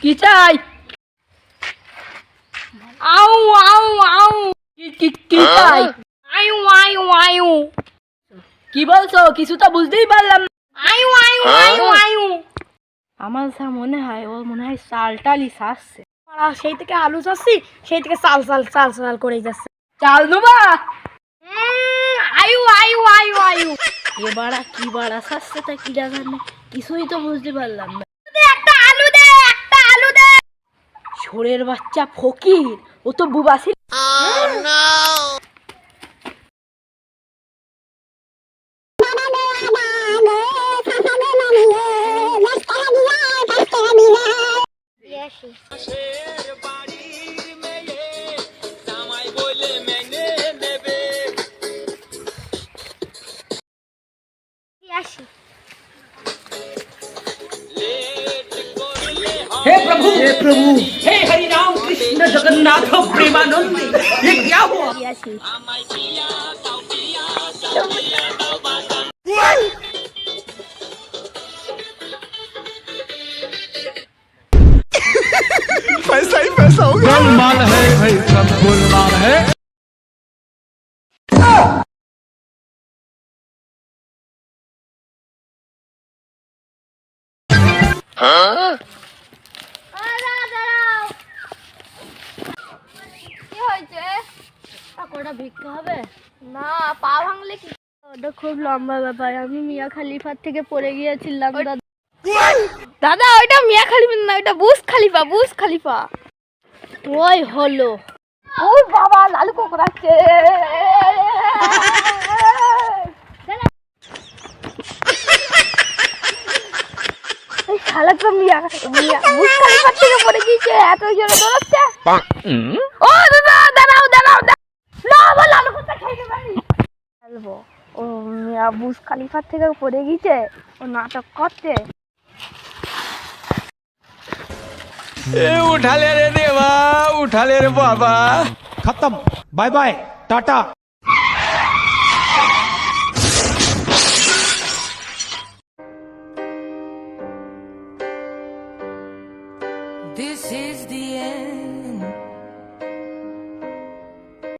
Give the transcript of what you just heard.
কি চাই? আউ আউ আউ কি চাই? আয়ু আয়ু আয়ু। কি বলছো? কিছু তো বুঝতেই পারলাম না। আয়ু আয়ু আয়ু আয়ু। আমার যা মনে হয় ও মনে হয় চাল টালি চাচ্ছে। সেই থেকে আলু চাচ্ছি, সেই থেকে চাল চাল চাল চাল করেই যাচ্ছে। চাল নেবা? আয়ু আয়ু আয়ু আয়ু। এবারা কি বাড়া চাচ্ছে তা কি জানে, কিছুই তো বুঝতে পারলাম না। একটা আলু দে, একটা আলু দে। ছোড়ের বাচ্চা ফকির, ও তো বুবাসি। हे प्रभु हे हरि राम कृष्ण जगन्नाथ प्रेमानंद, ये क्या हुआ? पैसा ही पैसा हो गया। गोलमाल है भाई, सब गोलमाल है। ভিক্ষা হবে না, পা ভাঙলে কি? ওটা খুব লম্বা ব্যাপার। আমি মিয়া খালিফার থেকে পড়ে গিয়েছিলাম দাদা। ওইটা মিয়া খালিফা না, ওইটা বুর্জ খালিফা, বুর্জ খালিফা। ওই হলো। ওই বাবা লালু কোকড়াচ্ছে। এই শালা তো মিয়া মিয়া বুর্জ খালিফার থেকে পড়ে গিয়েছে, এত জোরে দৌড়াচ্ছে। ও দাদা দাঁড়াও দাঁড়াও। না আমার লালু কোকড়া খাইতে পারি। ও মিয়া বুর্জ খালিফার থেকে পড়ে গিয়েছে, ও নাটক করছে। उठा ले रे देवा, उठा ले रे बाबा। खत्म, bye bye, tata. This is the end.